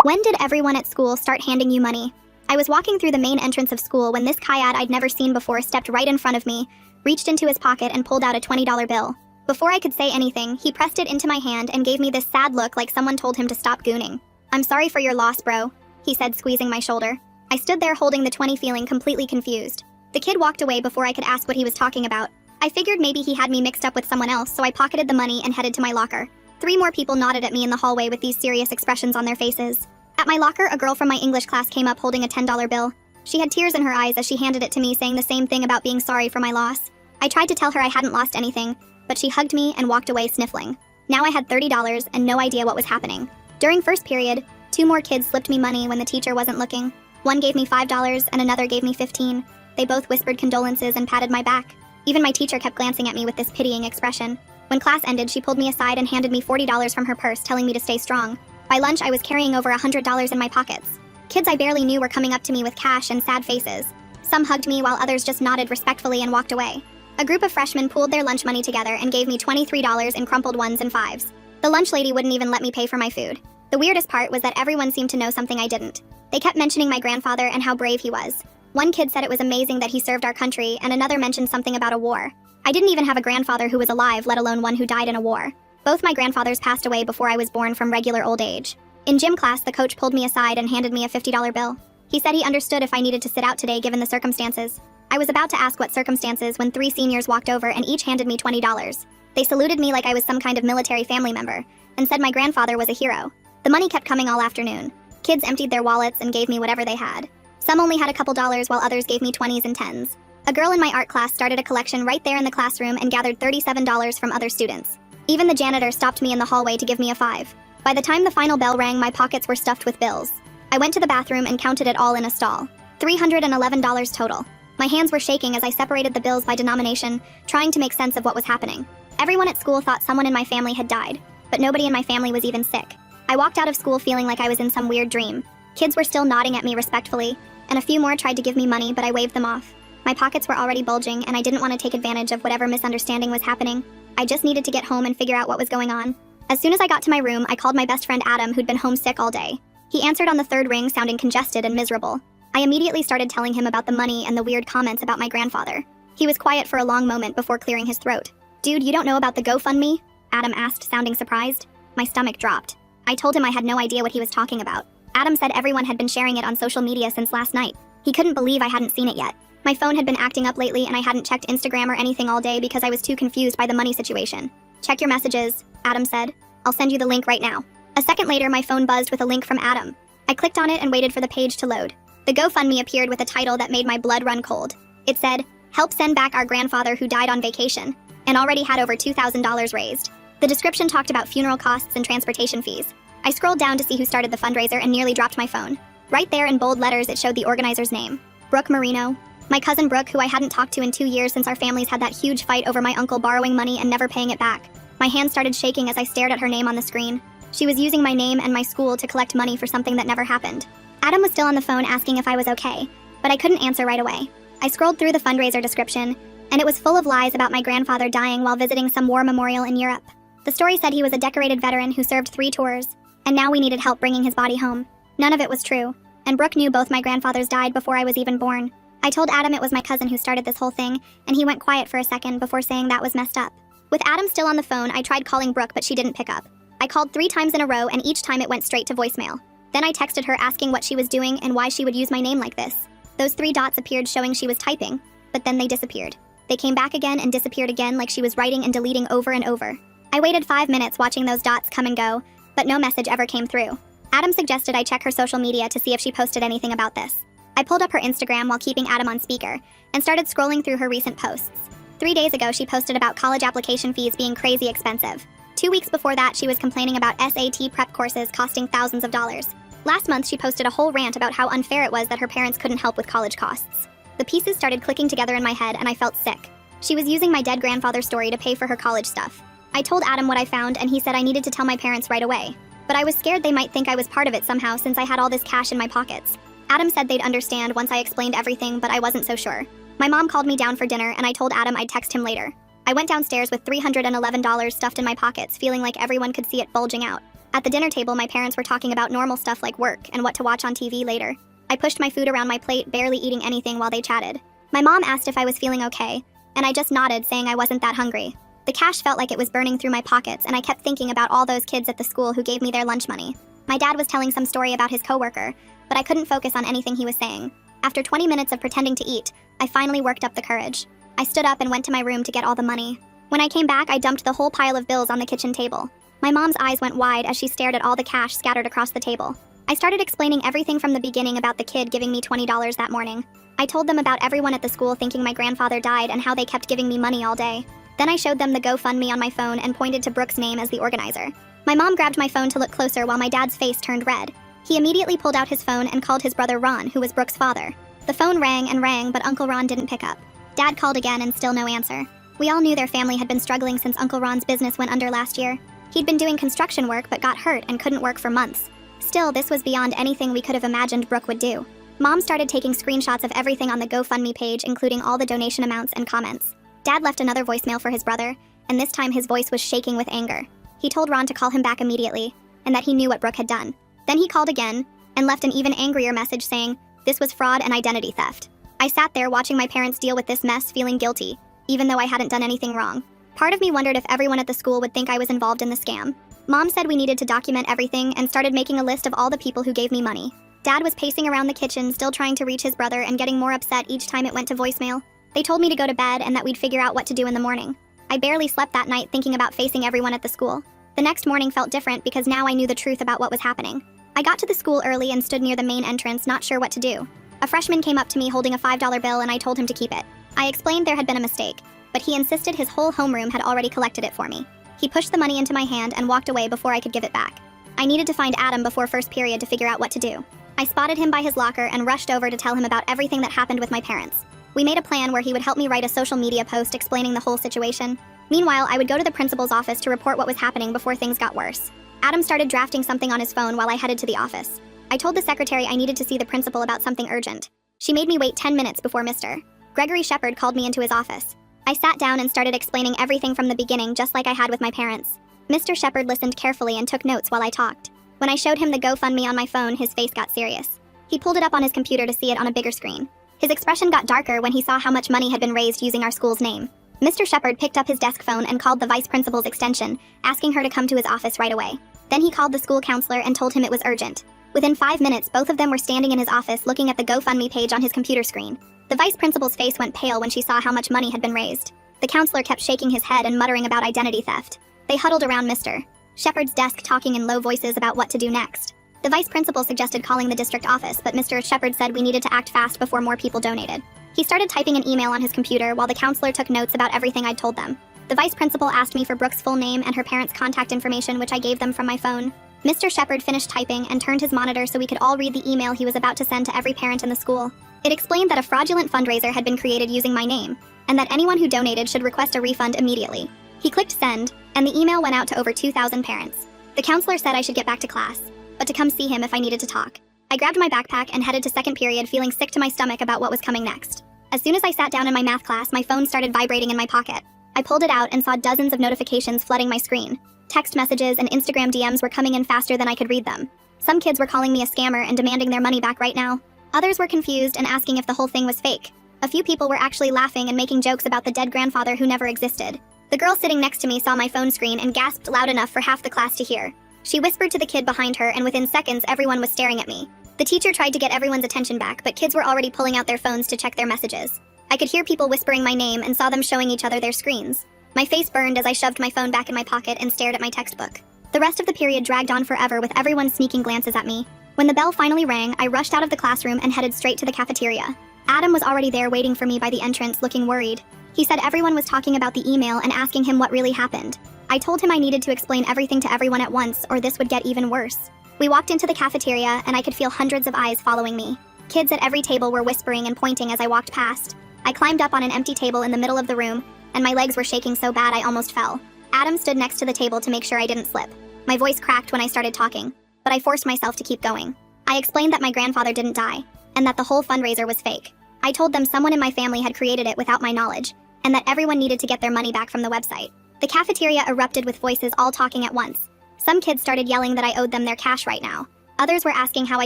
When did everyone at school start handing you money? I was walking through the main entrance of school when this Kayad I'd never seen before stepped right in front of me, reached into his pocket and pulled out a $20 bill. Before I could say anything, he pressed it into my hand and gave me this sad look like someone told him to stop gooning. "I'm sorry for your loss, bro," he said, squeezing my shoulder. I stood there holding the 20 feeling completely confused. The kid walked away before I could ask what he was talking about. I figured maybe he had me mixed up with someone else, so I pocketed the money and headed to my locker. 3 more people nodded at me in the hallway with these serious expressions on their faces. At my locker, a girl from my English class came up holding a $10 bill. She had tears in her eyes as she handed it to me, saying the same thing about being sorry for my loss. I tried to tell her I hadn't lost anything, but she hugged me and walked away sniffling. Now I had $30 and no idea what was happening. During first period, 2 more kids slipped me money when the teacher wasn't looking. One gave me $5 and another gave me $15. They both whispered condolences and patted my back. Even my teacher kept glancing at me with this pitying expression. When class ended, she pulled me aside and handed me $40 from her purse, telling me to stay strong. By lunch, I was carrying over $100 in my pockets. Kids I barely knew were coming up to me with cash and sad faces. Some hugged me while others just nodded respectfully and walked away. A group of freshmen pooled their lunch money together and gave me $23 in crumpled 1s and 5s. The lunch lady wouldn't even let me pay for my food. The weirdest part was that everyone seemed to know something I didn't. They kept mentioning my grandfather and how brave he was. One kid said it was amazing that he served our country, and another mentioned something about a war. I didn't even have a grandfather who was alive, let alone one who died in a war. Both my grandfathers passed away before I was born from regular old age. In gym class, the coach pulled me aside and handed me a $50 bill. He said he understood if I needed to sit out today given the circumstances. I was about to ask what circumstances when 3 seniors walked over and each handed me $20. They saluted me like I was some kind of military family member, and said my grandfather was a hero. The money kept coming all afternoon. Kids emptied their wallets and gave me whatever they had. Some only had a couple dollars while others gave me 20s and 10s. A girl in my art class started a collection right there in the classroom and gathered $37 from other students. Even the janitor stopped me in the hallway to give me a 5. By the time the final bell rang, my pockets were stuffed with bills. I went to the bathroom and counted it all in a stall. $311 total. My hands were shaking as I separated the bills by denomination, trying to make sense of what was happening. Everyone at school thought someone in my family had died, but nobody in my family was even sick. I walked out of school feeling like I was in some weird dream. Kids were still nodding at me respectfully, and a few more tried to give me money, but I waved them off. My pockets were already bulging, and I didn't want to take advantage of whatever misunderstanding was happening. I just needed to get home and figure out what was going on. As soon as I got to my room, I called my best friend Adam, who'd been homesick all day. He answered on the 3rd ring, sounding congested and miserable. I immediately started telling him about the money and the weird comments about my grandfather. He was quiet for a long moment before clearing his throat. "Dude, you don't know about the GoFundMe?" Adam asked, sounding surprised. My stomach dropped. I told him I had no idea what he was talking about. Adam said everyone had been sharing it on social media since last night. He couldn't believe I hadn't seen it yet. My phone had been acting up lately and I hadn't checked Instagram or anything all day because I was too confused by the money situation. "Check your messages," Adam said. "I'll send you the link right now." A second later, my phone buzzed with a link from Adam. I clicked on it and waited for the page to load. The GoFundMe appeared with a title that made my blood run cold. It said, "Help send back our grandfather who died on vacation," and already had over $2,000 raised. The description talked about funeral costs and transportation fees. I scrolled down to see who started the fundraiser and nearly dropped my phone. Right there in bold letters, it showed the organizer's name, Brooke Marino. My cousin Brooke, who I hadn't talked to in 2 years since our families had that huge fight over my uncle borrowing money and never paying it back. My hands started shaking as I stared at her name on the screen. She was using my name and my school to collect money for something that never happened. Adam was still on the phone asking if I was okay, but I couldn't answer right away. I scrolled through the fundraiser description, and it was full of lies about my grandfather dying while visiting some war memorial in Europe. The story said he was a decorated veteran who served 3 tours, and now we needed help bringing his body home. None of it was true, and Brooke knew both my grandfathers died before I was even born. I told Adam it was my cousin who started this whole thing, and he went quiet for a second before saying that was messed up. With Adam still on the phone, I tried calling Brooke, but she didn't pick up. I called 3 times in a row, and each time it went straight to voicemail. Then I texted her asking what she was doing and why she would use my name like this. Those 3 dots appeared showing she was typing, but then they disappeared. They came back again and disappeared again like she was writing and deleting over and over. I waited 5 minutes watching those dots come and go, but no message ever came through. Adam suggested I check her social media to see if she posted anything about this. I pulled up her Instagram while keeping Adam on speaker, and started scrolling through her recent posts. 3 days ago, she posted about college application fees being crazy expensive. 2 weeks before that, she was complaining about SAT prep courses costing thousands of dollars. Last month, she posted a whole rant about how unfair it was that her parents couldn't help with college costs. The pieces started clicking together in my head, and I felt sick. She was using my dead grandfather's story to pay for her college stuff. I told Adam what I found, and he said I needed to tell my parents right away. But I was scared they might think I was part of it somehow since I had all this cash in my pockets. Adam said they'd understand once I explained everything, but I wasn't so sure. My mom called me down for dinner, and I told Adam I'd text him later. I went downstairs with $311 stuffed in my pockets, feeling like everyone could see it bulging out. At the dinner table, my parents were talking about normal stuff like work and what to watch on TV later. I pushed my food around my plate, barely eating anything while they chatted. My mom asked if I was feeling okay, and I just nodded, saying I wasn't that hungry. The cash felt like it was burning through my pockets, and I kept thinking about all those kids at the school who gave me their lunch money. My dad was telling some story about his coworker, but I couldn't focus on anything he was saying. After 20 minutes of pretending to eat, I finally worked up the courage. I stood up and went to my room to get all the money. When I came back, I dumped the whole pile of bills on the kitchen table. My mom's eyes went wide as she stared at all the cash scattered across the table. I started explaining everything from the beginning about the kid giving me $20 that morning. I told them about everyone at the school thinking my grandfather died and how they kept giving me money all day. Then I showed them the GoFundMe on my phone and pointed to Brooke's name as the organizer. My mom grabbed my phone to look closer while my dad's face turned red. He immediately pulled out his phone and called his brother Ron, who was Brooke's father. The phone rang and rang, but Uncle Ron didn't pick up. Dad called again and still no answer. We all knew their family had been struggling since Uncle Ron's business went under last year. He'd been doing construction work but got hurt and couldn't work for months. Still, this was beyond anything we could have imagined Brooke would do. Mom started taking screenshots of everything on the GoFundMe page, including all the donation amounts and comments. Dad left another voicemail for his brother, and this time his voice was shaking with anger. He told Ron to call him back immediately, and that he knew what Brooke had done. Then he called again, and left an even angrier message saying, this was fraud and identity theft. I sat there watching my parents deal with this mess, feeling guilty, even though I hadn't done anything wrong. Part of me wondered if everyone at the school would think I was involved in the scam. Mom said we needed to document everything and started making a list of all the people who gave me money. Dad was pacing around the kitchen, still trying to reach his brother and getting more upset each time it went to voicemail. They told me to go to bed and that we'd figure out what to do in the morning. I barely slept that night thinking about facing everyone at the school. The next morning felt different because now I knew the truth about what was happening. I got to the school early and stood near the main entrance, not sure what to do. A freshman came up to me holding a $5 bill and I told him to keep it. I explained there had been a mistake, but he insisted his whole homeroom had already collected it for me. He pushed the money into my hand and walked away before I could give it back. I needed to find Adam before first period to figure out what to do. I spotted him by his locker and rushed over to tell him about everything that happened with my parents. We made a plan where he would help me write a social media post explaining the whole situation. Meanwhile, I would go to the principal's office to report what was happening before things got worse. Adam started drafting something on his phone while I headed to the office. I told the secretary I needed to see the principal about something urgent. She made me wait 10 minutes before Mr. Gregory Shepard called me into his office. I sat down and started explaining everything from the beginning, just like I had with my parents. Mr. Shepard listened carefully and took notes while I talked. When I showed him the GoFundMe on my phone, his face got serious. He pulled it up on his computer to see it on a bigger screen. His expression got darker when he saw how much money had been raised using our school's name. Mr. Shepard picked up his desk phone and called the vice principal's extension, asking her to come to his office right away. Then he called the school counselor and told him it was urgent. Within 5 minutes, both of them were standing in his office looking at the GoFundMe page on his computer screen. The vice principal's face went pale when she saw how much money had been raised. The counselor kept shaking his head and muttering about identity theft. They huddled around Mr. Shepard's desk, talking in low voices about what to do next. The vice principal suggested calling the district office, but Mr. Shepard said we needed to act fast before more people donated. He started typing an email on his computer while the counselor took notes about everything I'd told them. The vice principal asked me for Brooke's full name and her parents' contact information, which I gave them from my phone. Mr. Shepard finished typing and turned his monitor so we could all read the email he was about to send to every parent in the school. It explained that a fraudulent fundraiser had been created using my name, and that anyone who donated should request a refund immediately. He clicked send, and the email went out to over 2,000 parents. The counselor said I should get back to class, but to come see him if I needed to talk. I grabbed my backpack and headed to second period, feeling sick to my stomach about what was coming next. As soon as I sat down in my math class, my phone started vibrating in my pocket. I pulled it out and saw dozens of notifications flooding my screen. Text messages and Instagram DMs were coming in faster than I could read them. Some kids were calling me a scammer and demanding their money back right now. Others were confused and asking if the whole thing was fake. A few people were actually laughing and making jokes about the dead grandfather who never existed. The girl sitting next to me saw my phone screen and gasped loud enough for half the class to hear. She whispered to the kid behind her, and within seconds, everyone was staring at me. The teacher tried to get everyone's attention back, but kids were already pulling out their phones to check their messages. I could hear people whispering my name and saw them showing each other their screens. My face burned as I shoved my phone back in my pocket and stared at my textbook. The rest of the period dragged on forever with everyone sneaking glances at me. When the bell finally rang, I rushed out of the classroom and headed straight to the cafeteria. Adam was already there waiting for me by the entrance, looking worried. He said everyone was talking about the email and asking him what really happened. I told him I needed to explain everything to everyone at once, or this would get even worse. We walked into the cafeteria, and I could feel hundreds of eyes following me. Kids at every table were whispering and pointing as I walked past. I climbed up on an empty table in the middle of the room, and my legs were shaking so bad I almost fell. Adam stood next to the table to make sure I didn't slip. My voice cracked when I started talking, but I forced myself to keep going. I explained that my grandfather didn't die, and that the whole fundraiser was fake. I told them someone in my family had created it without my knowledge, and that everyone needed to get their money back from the website. The cafeteria erupted with voices all talking at once. Some kids started yelling that I owed them their cash right now. Others were asking how I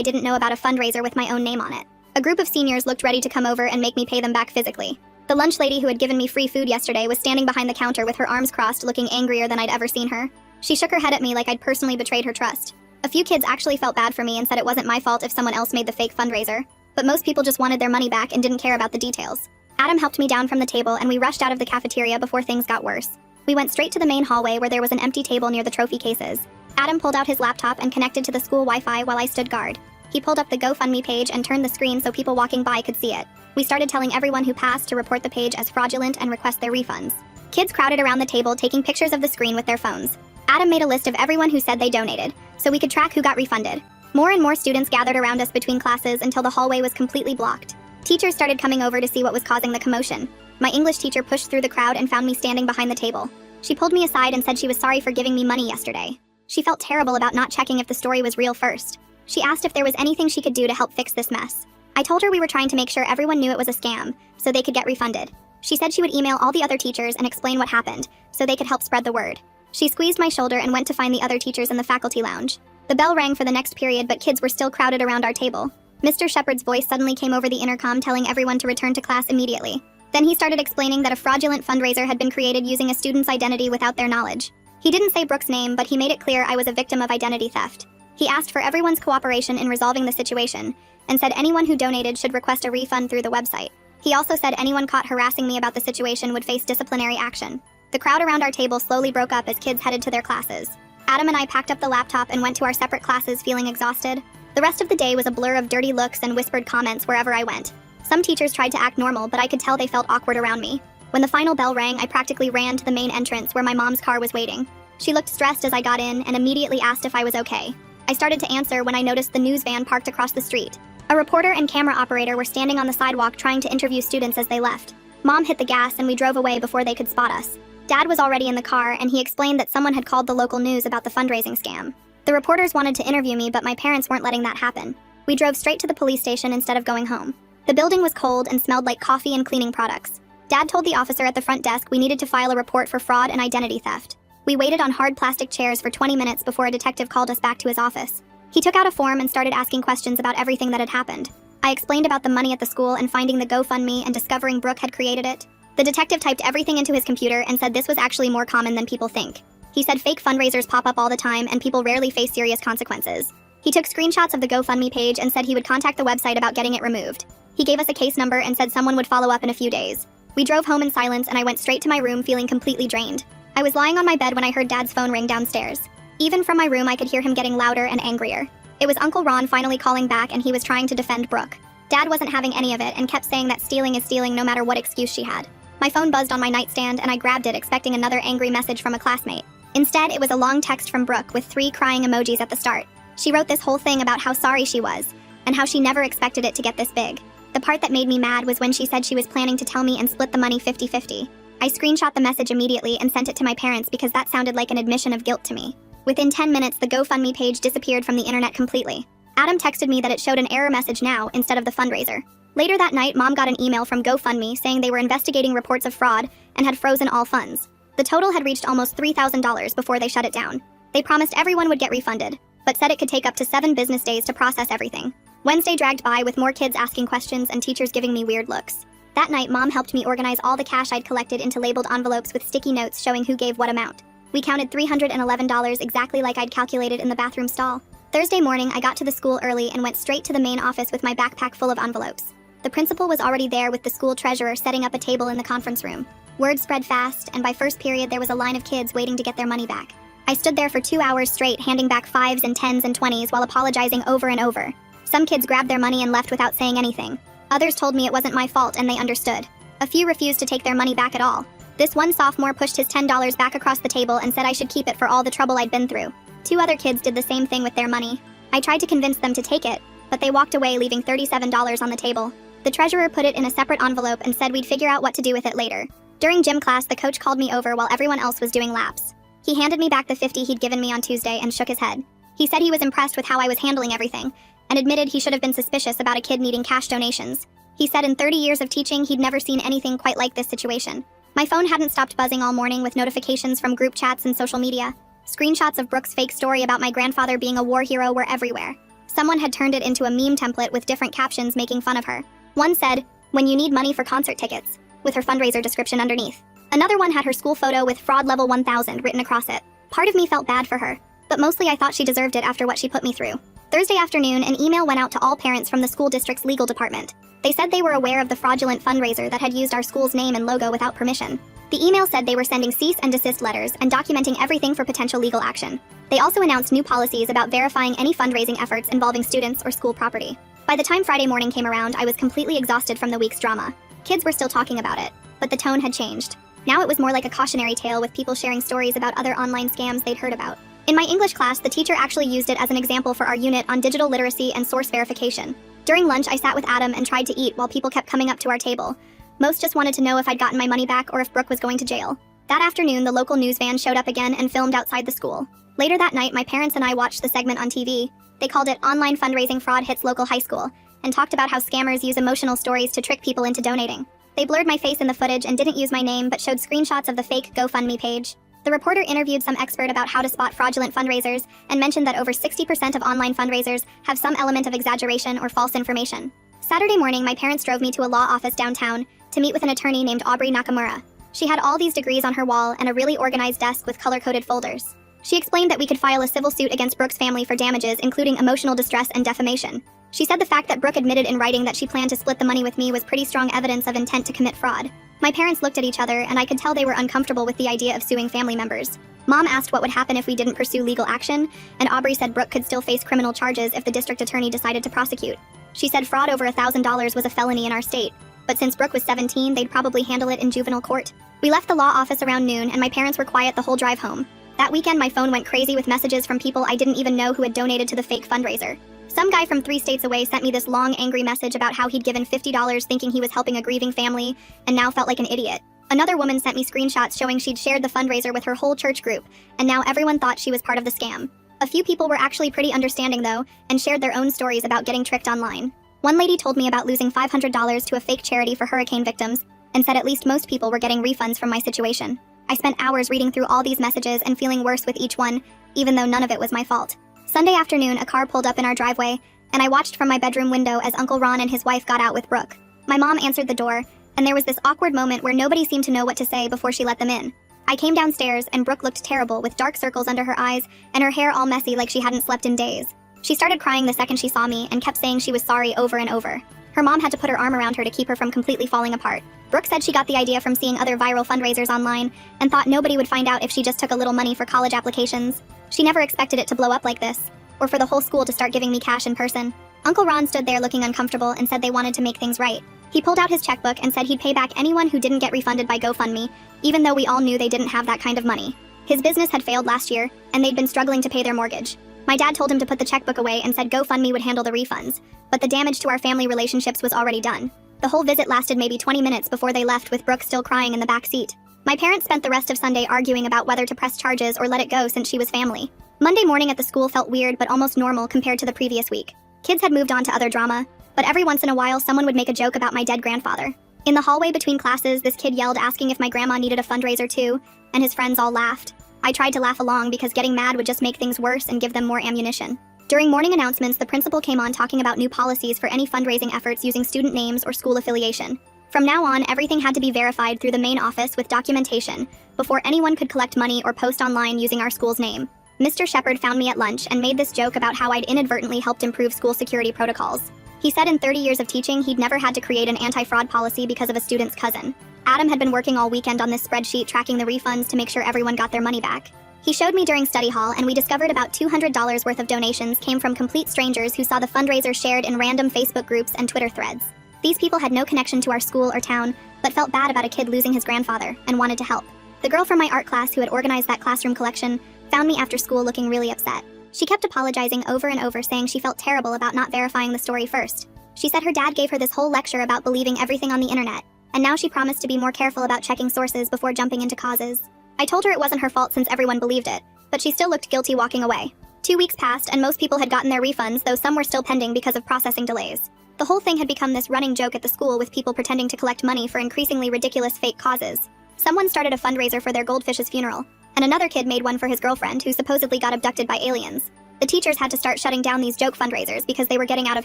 didn't know about a fundraiser with my own name on it. A group of seniors looked ready to come over and make me pay them back physically. The lunch lady who had given me free food yesterday was standing behind the counter with her arms crossed, looking angrier than I'd ever seen her. She shook her head at me like I'd personally betrayed her trust. A few kids actually felt bad for me and said it wasn't my fault if someone else made the fake fundraiser, but most people just wanted their money back and didn't care about the details. Adam helped me down from the table and we rushed out of the cafeteria before things got worse. We went straight to the main hallway where there was an empty table near the trophy cases. Adam pulled out his laptop and connected to the school Wi-Fi while I stood guard. He pulled up the GoFundMe page and turned the screen so people walking by could see it. We started telling everyone who passed to report the page as fraudulent and request their refunds. Kids crowded around the table taking pictures of the screen with their phones. Adam made a list of everyone who said they donated, so we could track who got refunded. More and more students gathered around us between classes until the hallway was completely blocked. Teachers started coming over to see what was causing the commotion. My English teacher pushed through the crowd and found me standing behind the table. She pulled me aside and said she was sorry for giving me money yesterday. She felt terrible about not checking if the story was real first. She asked if there was anything she could do to help fix this mess. I told her we were trying to make sure everyone knew it was a scam, so they could get refunded. She said she would email all the other teachers and explain what happened, so they could help spread the word. She squeezed my shoulder and went to find the other teachers in the faculty lounge. The bell rang for the next period, but kids were still crowded around our table. Mr. Shepard's voice suddenly came over the intercom telling everyone to return to class immediately. Then he started explaining that a fraudulent fundraiser had been created using a student's identity without their knowledge. He didn't say Brooke's name, but he made it clear I was a victim of identity theft. He asked for everyone's cooperation in resolving the situation, and said anyone who donated should request a refund through the website. He also said anyone caught harassing me about the situation would face disciplinary action. The crowd around our table slowly broke up as kids headed to their classes. Adam and I packed up the laptop and went to our separate classes feeling exhausted. The rest of the day was a blur of dirty looks and whispered comments wherever I went. Some teachers tried to act normal, but I could tell they felt awkward around me. When the final bell rang, I practically ran to the main entrance where my mom's car was waiting. She looked stressed as I got in and immediately asked if I was okay. I started to answer when I noticed the news van parked across the street. A reporter and camera operator were standing on the sidewalk trying to interview students as they left. Mom hit the gas and we drove away before they could spot us. Dad was already in the car and he explained that someone had called the local news about the fundraising scam. The reporters wanted to interview me, but my parents weren't letting that happen. We drove straight to the police station instead of going home. The building was cold and smelled like coffee and cleaning products. Dad told the officer at the front desk we needed to file a report for fraud and identity theft. We waited on hard plastic chairs for 20 minutes before a detective called us back to his office. He took out a form and started asking questions about everything that had happened. I explained about the money at the school and finding the GoFundMe and discovering Brooke had created it. The detective typed everything into his computer and said this was actually more common than people think. He said fake fundraisers pop up all the time and people rarely face serious consequences. He took screenshots of the GoFundMe page and said he would contact the website about getting it removed. He gave us a case number and said someone would follow up in a few days. We drove home in silence and I went straight to my room feeling completely drained. I was lying on my bed when I heard Dad's phone ring downstairs. Even from my room I could hear him getting louder and angrier. It was Uncle Ron finally calling back and he was trying to defend Brooke. Dad wasn't having any of it and kept saying that stealing is stealing no matter what excuse she had. My phone buzzed on my nightstand and I grabbed it expecting another angry message from a classmate. Instead, it was a long text from Brooke with 3 crying emojis at the start. She wrote this whole thing about how sorry she was and how she never expected it to get this big. The part that made me mad was when she said she was planning to tell me and split the money 50-50. I screenshot the message immediately and sent it to my parents because that sounded like an admission of guilt to me. Within 10 minutes, the GoFundMe page disappeared from the internet completely. Adam texted me that it showed an error message now instead of the fundraiser. Later that night, Mom got an email from GoFundMe saying they were investigating reports of fraud and had frozen all funds. The total had reached almost $3,000 before they shut it down. They promised everyone would get refunded, but said it could take up to 7 business days to process everything. Wednesday dragged by with more kids asking questions and teachers giving me weird looks. That night, Mom helped me organize all the cash I'd collected into labeled envelopes with sticky notes showing who gave what amount. We counted $311 exactly like I'd calculated in the bathroom stall. Thursday morning, I got to the school early and went straight to the main office with my backpack full of envelopes. The principal was already there with the school treasurer setting up a table in the conference room. Word spread fast, and by first period there was a line of kids waiting to get their money back. I stood there for 2 hours straight handing back 5s and 10s and 20s while apologizing over and over. Some kids grabbed their money and left without saying anything. Others told me it wasn't my fault and they understood. A few refused to take their money back at all. This one sophomore pushed his $10 back across the table and said I should keep it for all the trouble I'd been through. 2 other kids did the same thing with their money. I tried to convince them to take it, but they walked away leaving $37 on the table. The treasurer put it in a separate envelope and said we'd figure out what to do with it later. During gym class, the coach called me over while everyone else was doing laps. He handed me back the 50 he'd given me on Tuesday and shook his head. He said he was impressed with how I was handling everything, and admitted he should have been suspicious about a kid needing cash donations. He said in 30 years of teaching, he'd never seen anything quite like this situation. My phone hadn't stopped buzzing all morning with notifications from group chats and social media. Screenshots of Brooke's fake story about my grandfather being a war hero were everywhere. Someone had turned it into a meme template with different captions making fun of her. One said, "When you need money for concert tickets," with her fundraiser description underneath. Another one had her school photo with fraud level 1000 written across it. Part of me felt bad for her, but mostly I thought she deserved it after what she put me through. Thursday afternoon, an email went out to all parents from the school district's legal department. They said they were aware of the fraudulent fundraiser that had used our school's name and logo without permission. The email said they were sending cease and desist letters and documenting everything for potential legal action. They also announced new policies about verifying any fundraising efforts involving students or school property. By the time Friday morning came around, I was completely exhausted from the week's drama. Kids were still talking about it, but the tone had changed. Now it was more like a cautionary tale with people sharing stories about other online scams they'd heard about. In my English class, the teacher actually used it as an example for our unit on digital literacy and source verification. During lunch, I sat with Adam and tried to eat while people kept coming up to our table. Most just wanted to know if I'd gotten my money back or if Brooke was going to jail. That afternoon, the local news van showed up again and filmed outside the school. Later that night, my parents and I watched the segment on TV. They called it "Online Fundraising Fraud Hits Local High School" and talked about how scammers use emotional stories to trick people into donating. They blurred my face in the footage and didn't use my name but showed screenshots of the fake GoFundMe page. The reporter interviewed some expert about how to spot fraudulent fundraisers and mentioned that over 60% of online fundraisers have some element of exaggeration or false information. Saturday morning, my parents drove me to a law office downtown to meet with an attorney named Aubrey Nakamura. She had all these degrees on her wall and a really organized desk with color-coded folders. She explained that we could file a civil suit against Brooke's family for damages, including emotional distress and defamation. She said the fact that Brooke admitted in writing that she planned to split the money with me was pretty strong evidence of intent to commit fraud. My parents looked at each other, and I could tell they were uncomfortable with the idea of suing family members. Mom asked what would happen if we didn't pursue legal action, and Aubrey said Brooke could still face criminal charges if the district attorney decided to prosecute. She said fraud over $1,000 was a felony in our state, but since Brooke was 17, they'd probably handle it in juvenile court. We left the law office around noon, and my parents were quiet the whole drive home. That weekend, my phone went crazy with messages from people I didn't even know who had donated to the fake fundraiser. Some guy from 3 states away sent me this long, angry message about how he'd given $50 thinking he was helping a grieving family, and now felt like an idiot. Another woman sent me screenshots showing she'd shared the fundraiser with her whole church group, and now everyone thought she was part of the scam. A few people were actually pretty understanding, though, and shared their own stories about getting tricked online. One lady told me about losing $500 to a fake charity for hurricane victims, and said at least most people were getting refunds from my situation. I spent hours reading through all these messages and feeling worse with each one, even though none of it was my fault. Sunday afternoon, a car pulled up in our driveway, and I watched from my bedroom window as Uncle Ron and his wife got out with Brooke. My mom answered the door, and there was this awkward moment where nobody seemed to know what to say before she let them in. I came downstairs, and Brooke looked terrible with dark circles under her eyes and her hair all messy like she hadn't slept in days. She started crying the second she saw me and kept saying she was sorry over and over. Her mom had to put her arm around her to keep her from completely falling apart. Brooke said she got the idea from seeing other viral fundraisers online and thought nobody would find out if she just took a little money for college applications. She never expected it to blow up like this, or for the whole school to start giving me cash in person. Uncle Ron stood there looking uncomfortable and said they wanted to make things right. He pulled out his checkbook and said he'd pay back anyone who didn't get refunded by GoFundMe, even though we all knew they didn't have that kind of money. His business had failed last year, and they'd been struggling to pay their mortgage. My dad told him to put the checkbook away and said GoFundMe would handle the refunds, but the damage to our family relationships was already done. The whole visit lasted maybe 20 minutes before they left, with Brooke still crying in the back seat. My parents spent the rest of Sunday arguing about whether to press charges or let it go since she was family. Monday morning at the school felt weird but almost normal compared to the previous week. Kids had moved on to other drama, but every once in a while someone would make a joke about my dead grandfather. In the hallway between classes, this kid yelled asking if my grandma needed a fundraiser too, and his friends all laughed. I tried to laugh along because getting mad would just make things worse and give them more ammunition. During morning announcements, the principal came on talking about new policies for any fundraising efforts using student names or school affiliation. From now on, everything had to be verified through the main office with documentation before anyone could collect money or post online using our school's name. Mr. Shepard found me at lunch and made this joke about how I'd inadvertently helped improve school security protocols. He said in 30 years of teaching, he'd never had to create an anti-fraud policy because of a student's cousin. Adam had been working all weekend on this spreadsheet tracking the refunds to make sure everyone got their money back. He showed me during study hall, and we discovered about $200 worth of donations came from complete strangers who saw the fundraiser shared in random Facebook groups and Twitter threads. These people had no connection to our school or town, but felt bad about a kid losing his grandfather and wanted to help. The girl from my art class who had organized that classroom collection found me after school looking really upset. She kept apologizing over and over, saying she felt terrible about not verifying the story first. She said her dad gave her this whole lecture about believing everything on the internet, and now she promised to be more careful about checking sources before jumping into causes. I told her it wasn't her fault since everyone believed it, but she still looked guilty walking away. 2 weeks passed, and most people had gotten their refunds, though some were still pending because of processing delays. The whole thing had become this running joke at the school, with people pretending to collect money for increasingly ridiculous fake causes. Someone started a fundraiser for their goldfish's funeral, and another kid made one for his girlfriend who supposedly got abducted by aliens. The teachers had to start shutting down these joke fundraisers because they were getting out of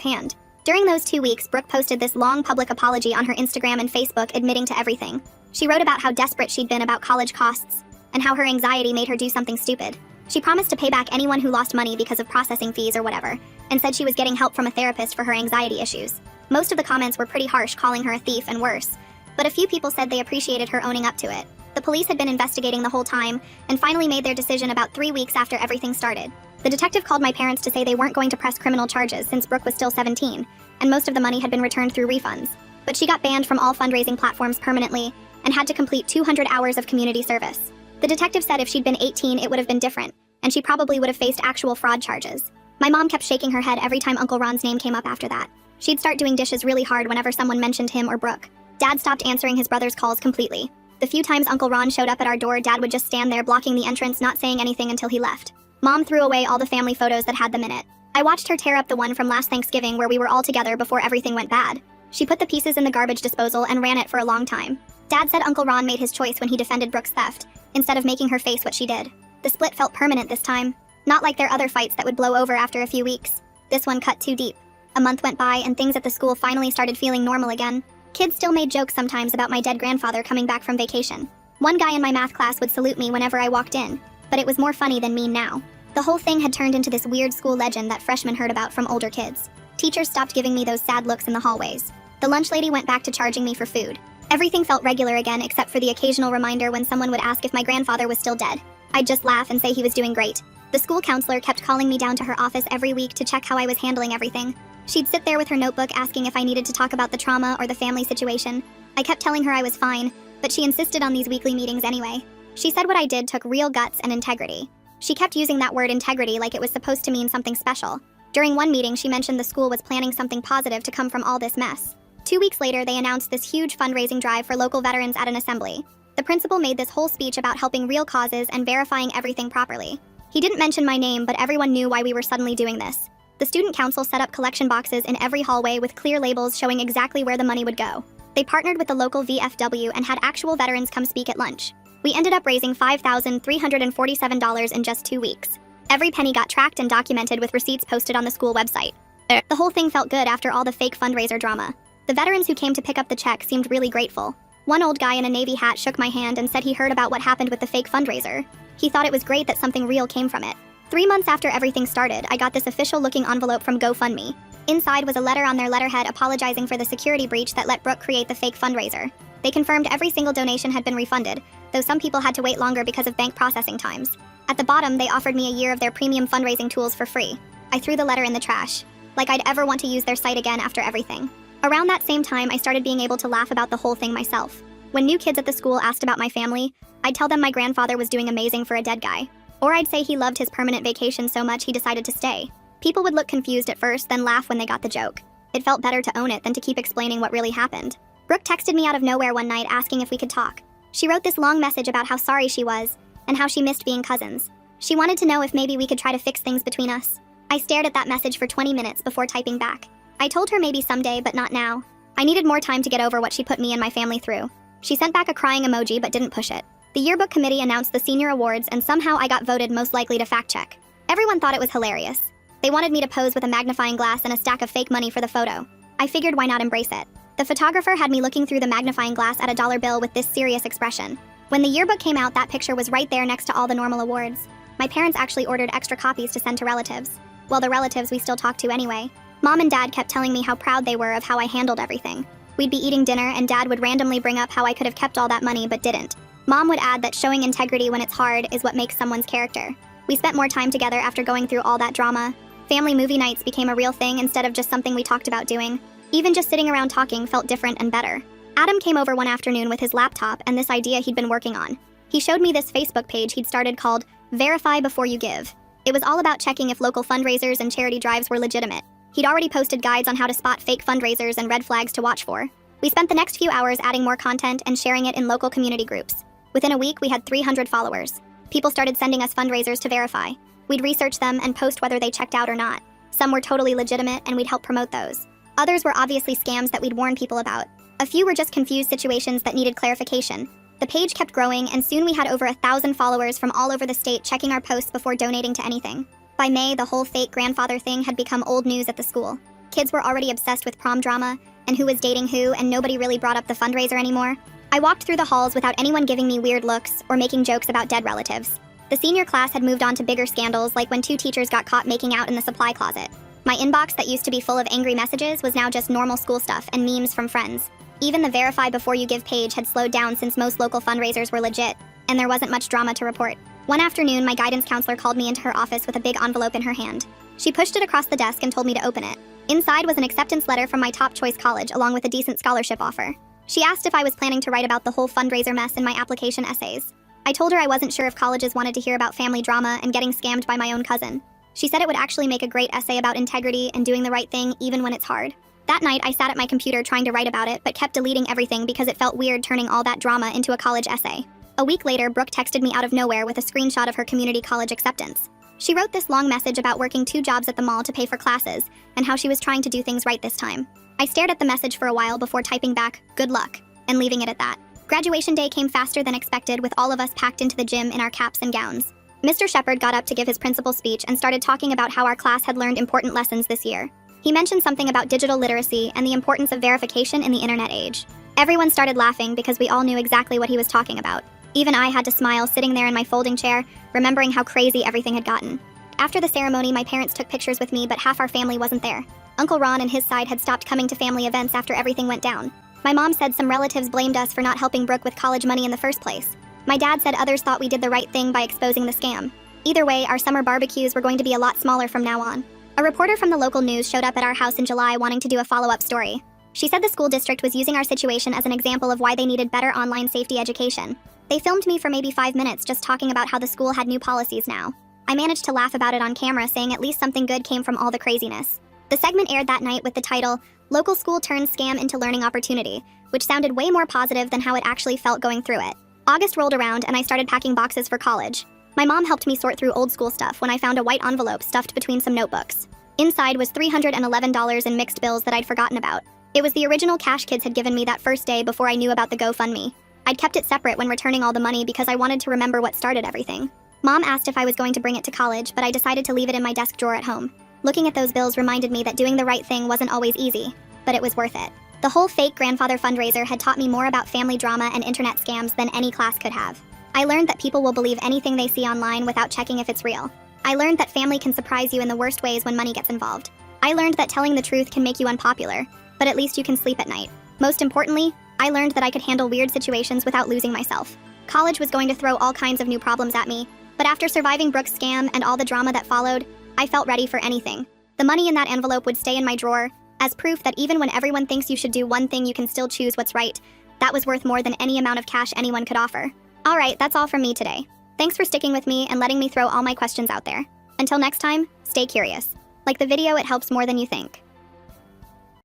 hand. During those 2 weeks, Brooke posted this long public apology on her Instagram and Facebook admitting to everything. She wrote about how desperate she'd been about college costs, and how her anxiety made her do something stupid. She promised to pay back anyone who lost money because of processing fees or whatever, and said she was getting help from a therapist for her anxiety issues. Most of the comments were pretty harsh, calling her a thief and worse, but a few people said they appreciated her owning up to it. The police had been investigating the whole time, and finally made their decision about 3 weeks after everything started. The detective called my parents to say they weren't going to press criminal charges since Brooke was still 17, and most of the money had been returned through refunds. But she got banned from all fundraising platforms permanently, and had to complete 200 hours of community service. The detective said if she'd been 18, it would have been different, and she probably would have faced actual fraud charges. My mom kept shaking her head every time Uncle Ron's name came up after that. She'd start doing dishes really hard whenever someone mentioned him or Brooke. Dad stopped answering his brother's calls completely. The few times Uncle Ron showed up at our door, Dad would just stand there blocking the entrance, not saying anything until he left. Mom threw away all the family photos that had them in it. I watched her tear up the one from last Thanksgiving where we were all together before everything went bad. She put the pieces in the garbage disposal and ran it for a long time. Dad said Uncle Ron made his choice when he defended Brooke's theft, instead of making her face what she did. The split felt permanent this time, not like their other fights that would blow over after a few weeks. This one cut too deep. A month went by and things at the school finally started feeling normal again. Kids still made jokes sometimes about my dead grandfather coming back from vacation. One guy in my math class would salute me whenever I walked in, but it was more funny than mean now. The whole thing had turned into this weird school legend that freshmen heard about from older kids. Teachers stopped giving me those sad looks in the hallways. The lunch lady went back to charging me for food. Everything felt regular again except for the occasional reminder when someone would ask if my grandfather was still dead. I'd just laugh and say he was doing great. The school counselor kept calling me down to her office every week to check how I was handling everything. She'd sit there with her notebook asking if I needed to talk about the trauma or the family situation. I kept telling her I was fine, but she insisted on these weekly meetings anyway. She said what I did took real guts and integrity. She kept using that word integrity like it was supposed to mean something special. During one meeting, she mentioned the school was planning something positive to come from all this mess. 2 weeks later, they announced this huge fundraising drive for local veterans at an assembly. The principal made this whole speech about helping real causes and verifying everything properly. He didn't mention my name, but everyone knew why we were suddenly doing this. The student council set up collection boxes in every hallway with clear labels showing exactly where the money would go. They partnered with the local VFW and had actual veterans come speak at lunch. We ended up raising $5,347 in just 2 weeks. Every penny got tracked and documented with receipts posted on the school website. The whole thing felt good after all the fake fundraiser drama. The veterans who came to pick up the check seemed really grateful. One old guy in a Navy hat shook my hand and said he heard about what happened with the fake fundraiser. He thought it was great that something real came from it. 3 months after everything started, I got this official-looking envelope from GoFundMe. Inside was a letter on their letterhead apologizing for the security breach that let Brooke create the fake fundraiser. They confirmed every single donation had been refunded, though some people had to wait longer because of bank processing times. At the bottom, they offered me a year of their premium fundraising tools for free. I threw the letter in the trash. Like I'd ever want to use their site again after everything. Around that same time, I started being able to laugh about the whole thing myself. When new kids at the school asked about my family, I'd tell them my grandfather was doing amazing for a dead guy. Or I'd say he loved his permanent vacation so much he decided to stay. People would look confused at first, then laugh when they got the joke. It felt better to own it than to keep explaining what really happened. Brooke texted me out of nowhere one night asking if we could talk. She wrote this long message about how sorry she was, and how she missed being cousins. She wanted to know if maybe we could try to fix things between us. I stared at that message for 20 minutes before typing back. I told her maybe someday, but not now. I needed more time to get over what she put me and my family through. She sent back a crying emoji but didn't push it. The yearbook committee announced the senior awards and somehow I got voted most likely to fact check. Everyone thought it was hilarious. They wanted me to pose with a magnifying glass and a stack of fake money for the photo. I figured why not embrace it. The photographer had me looking through the magnifying glass at a dollar bill with this serious expression. When the yearbook came out, that picture was right there next to all the normal awards. My parents actually ordered extra copies to send to relatives. Well, the relatives we still talk to anyway. Mom and Dad kept telling me how proud they were of how I handled everything. We'd be eating dinner and Dad would randomly bring up how I could have kept all that money but didn't. Mom would add that showing integrity when it's hard is what makes someone's character. We spent more time together after going through all that drama. Family movie nights became a real thing instead of just something we talked about doing. Even just sitting around talking felt different and better. Adam came over one afternoon with his laptop and this idea he'd been working on. He showed me this Facebook page he'd started called Verify Before You Give. It was all about checking if local fundraisers and charity drives were legitimate. He'd already posted guides on how to spot fake fundraisers and red flags to watch for. We spent the next few hours adding more content and sharing it in local community groups. Within a week, we had 300 followers. People started sending us fundraisers to verify. We'd research them and post whether they checked out or not. Some were totally legitimate, and we'd help promote those. Others were obviously scams that we'd warn people about. A few were just confused situations that needed clarification. The page kept growing, and soon we had over 1,000 followers from all over the state checking our posts before donating to anything. By May, the whole fake grandfather thing had become old news at the school. Kids were already obsessed with prom drama, and who was dating who, and nobody really brought up the fundraiser anymore. I walked through the halls without anyone giving me weird looks or making jokes about dead relatives. The senior class had moved on to bigger scandals, like when 2 teachers got caught making out in the supply closet. My inbox that used to be full of angry messages was now just normal school stuff and memes from friends. Even the verify before you give page had slowed down since most local fundraisers were legit, and there wasn't much drama to report. One afternoon, my guidance counselor called me into her office with a big envelope in her hand. She pushed it across the desk and told me to open it. Inside was an acceptance letter from my top choice college along with a decent scholarship offer. She asked if I was planning to write about the whole fundraiser mess in my application essays. I told her I wasn't sure if colleges wanted to hear about family drama and getting scammed by my own cousin. She said it would actually make a great essay about integrity and doing the right thing even when it's hard. That night, I sat at my computer trying to write about it, but kept deleting everything because it felt weird turning all that drama into a college essay. A week later, Brooke texted me out of nowhere with a screenshot of her community college acceptance. She wrote this long message about working 2 jobs at the mall to pay for classes, and how she was trying to do things right this time. I stared at the message for a while before typing back, "Good luck," and leaving it at that. Graduation day came faster than expected, with all of us packed into the gym in our caps and gowns. Mr. Shepard got up to give his principal speech and started talking about how our class had learned important lessons this year. He mentioned something about digital literacy and the importance of verification in the internet age. Everyone started laughing because we all knew exactly what he was talking about. Even I had to smile sitting there in my folding chair, remembering how crazy everything had gotten. After the ceremony, my parents took pictures with me, but half our family wasn't there. Uncle Ron and his side had stopped coming to family events after everything went down. My mom said some relatives blamed us for not helping Brooke with college money in the first place. My dad said others thought we did the right thing by exposing the scam. Either way, our summer barbecues were going to be a lot smaller from now on. A reporter from the local news showed up at our house in July wanting to do a follow-up story. She said the school district was using our situation as an example of why they needed better online safety education. They filmed me for maybe 5 minutes just talking about how the school had new policies now. I managed to laugh about it on camera, saying at least something good came from all the craziness. The segment aired that night with the title, "Local School Turns Scam into Learning Opportunity," which sounded way more positive than how it actually felt going through it. August rolled around and I started packing boxes for college. My mom helped me sort through old school stuff when I found a white envelope stuffed between some notebooks. Inside was $311 in mixed bills that I'd forgotten about. It was the original cash kids had given me that first day before I knew about the GoFundMe. I'd kept it separate when returning all the money because I wanted to remember what started everything. Mom asked if I was going to bring it to college, but I decided to leave it in my desk drawer at home. Looking at those bills reminded me that doing the right thing wasn't always easy, but it was worth it. The whole fake grandfather fundraiser had taught me more about family drama and internet scams than any class could have. I learned that people will believe anything they see online without checking if it's real. I learned that family can surprise you in the worst ways when money gets involved. I learned that telling the truth can make you unpopular, but at least you can sleep at night. Most importantly, I learned that I could handle weird situations without losing myself. College was going to throw all kinds of new problems at me, but after surviving Brooke's scam and all the drama that followed, I felt ready for anything. The money in that envelope would stay in my drawer, as proof that even when everyone thinks you should do one thing, you can still choose what's right. That was worth more than any amount of cash anyone could offer. Alright, that's all from me today. Thanks for sticking with me and letting me throw all my questions out there. Until next time, stay curious. Like the video, it helps more than you think.